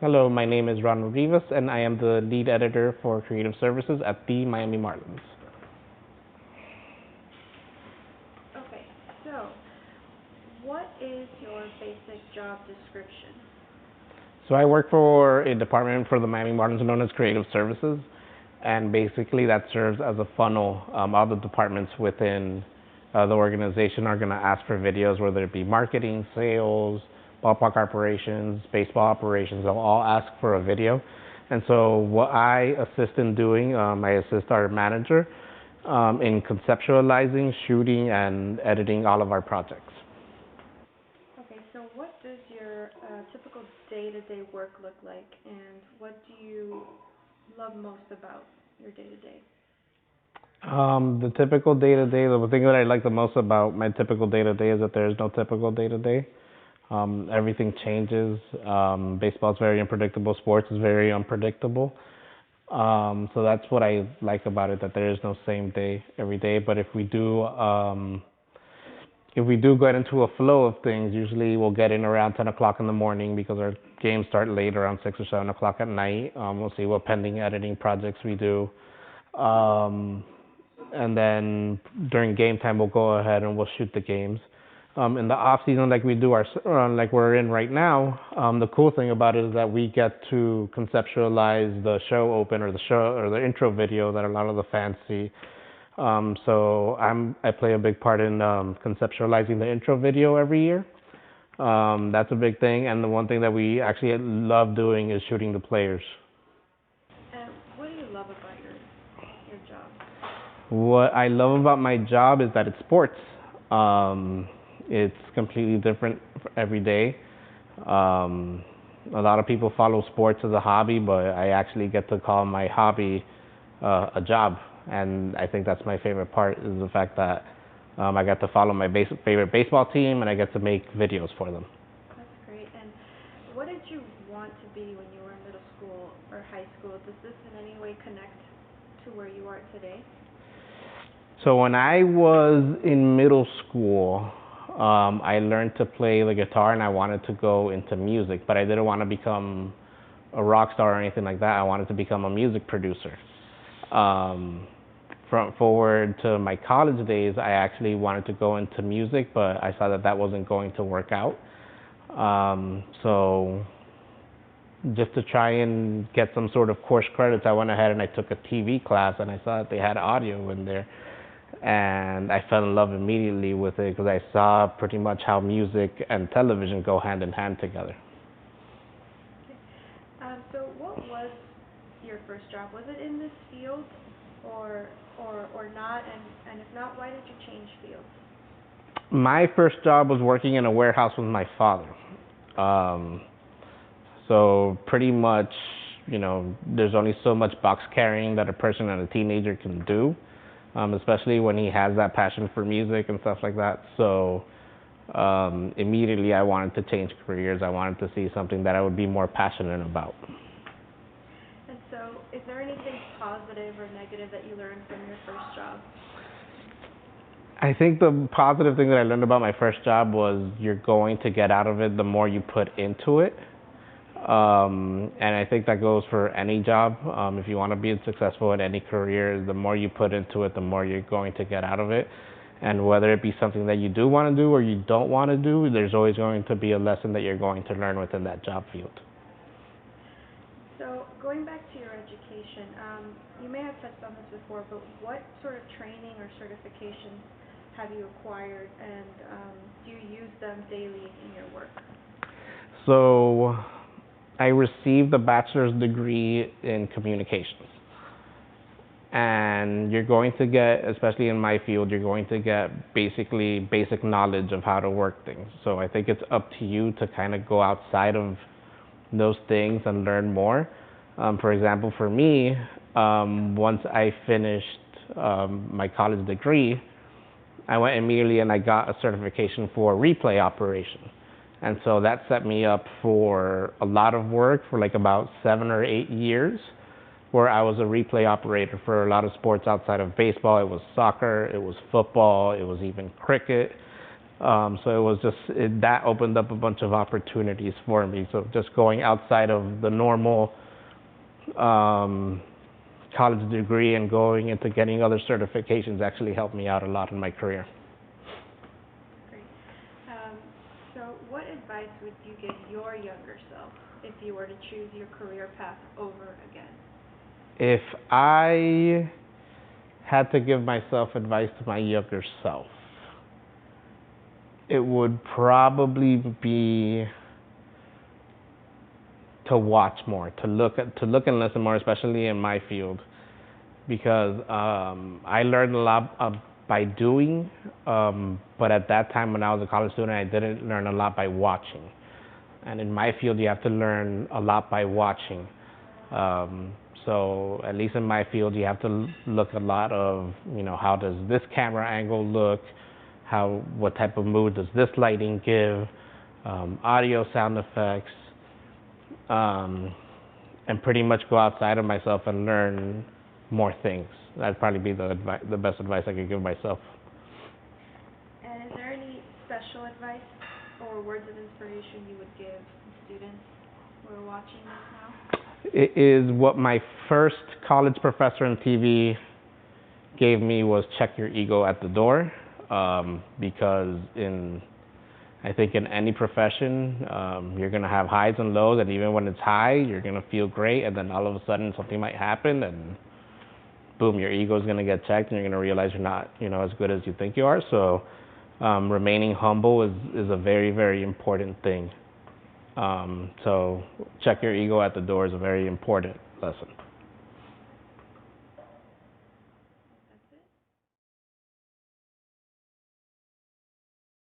Hello, my name is Rolando Rivas, and I am the lead editor for creative services at the Miami Marlins. Okay, so what is your basic job description? So I work for a department for the Miami Marlins known as creative services, and basically that serves as a funnel. All the departments within the organization are going to ask for videos, whether it be marketing, sales, ballpark operations, baseball operations. They'll all ask for a video. And so what I assist in doing, I assist our manager in conceptualizing, shooting, and editing all of our projects. Okay, so what does your typical day-to-day work look like, and what do you love most about your day-to-day? The typical day to day, the thing that I like the most about my typical day to day is that there is no typical day to day. Everything changes. Baseball is very unpredictable. Sports is very unpredictable. So that's what I like about it, that there is no same day every day. But if we do get into a flow of things, usually we'll get in around 10 o'clock in the morning because our games start late, around 6 or 7 o'clock at night. We'll see what pending editing projects we do. And then during game time, we'll go ahead and we'll shoot the games. In the off season, like we do like we're in right now, the cool thing about it is that we get to conceptualize the show open or the intro video that a lot of the fans see. So I play a big part in conceptualizing the intro video every year. That's a big thing, and the one thing that we actually love doing is shooting the players. And what do you love about your job? What I love about my job is that it's sports. It's completely different every day. A lot of people follow sports as a hobby, but I actually get to call my hobby a job, and I think that's my favorite part is the fact that I get to follow my favorite baseball team, and I get to make videos for them. That's great. And what did you want to be when you were in middle school or high school? Does this in any way connect to where you are today? So when I was in middle school, I learned to play the guitar and I wanted to go into music, but I didn't want to become a rock star or anything like that. I wanted to become a music producer. From forward to my college days, I actually wanted to go into music, but I saw that that wasn't going to work out. So just to try and get some sort of course credits, I went ahead and I took a TV class, and I saw that they had audio in there. And I fell in love immediately with it because I saw pretty much how music and television go hand in hand together. Okay. So what was your first job? Was it in this field or not? And if not, why did you change fields? My first job was working in a warehouse with my father. So pretty much, there's only so much box carrying that a person and a teenager can do. Especially when he has that passion for music and stuff like that. So immediately I wanted to change careers. I wanted to see something that I would be more passionate about. And so is there anything positive or negative that you learned from your first job? I think the positive thing that I learned about my first job was you're going to get out of it the more you put into it. And I think that goes for any job. If you want to be successful in any career, the more you put into it, the more you're going to get out of it. And whether it be something that you do want to do or you don't want to do, there's always going to be a lesson that you're going to learn within that job field. So going back to your education, you may have touched on this before, but what sort of training or certifications have you acquired, and do you use them daily in your work? So I received a bachelor's degree in communications. And you're going to get, especially in my field, you're going to get basically basic knowledge of how to work things. So I think it's up to you to kind of go outside of those things and learn more. For example, for me, once I finished my college degree, I went immediately and I got a certification for replay operation. And so that set me up for a lot of work for like about 7 or 8 years, where I was a replay operator for a lot of sports outside of baseball. It was soccer, it was football, it was even cricket. So it was just that opened up a bunch of opportunities for me. So just going outside of the normal um, college degree and going into getting other certifications actually helped me out a lot in my career. Great. Um, so what advice would you give your younger self if you were to choose your career path over again? If I had to give myself advice to my younger self, it would probably be to watch more, to look and listen more, especially in my field, because I learned a lot by doing, but at that time when I was a college student, I didn't learn a lot by watching. And in my field, you have to learn a lot by watching. So at least in my field, you have to look a lot of, how does this camera angle look? What type of mood does this lighting give? Audio, sound effects, and pretty much go outside of myself and learn more things. That'd probably be the best advice I could give myself. And is there any special advice or words of inspiration you would give students who are watching this now? It is what my first college professor in TV gave me was check your ego at the door, because I think in any profession, you're going to have highs and lows, and even when it's high, you're going to feel great, and then all of a sudden something might happen, and boom, your ego is going to get checked, and you're going to realize you're not, as good as you think you are. So remaining humble is a very, very important thing. So check your ego at the door is a very important lesson.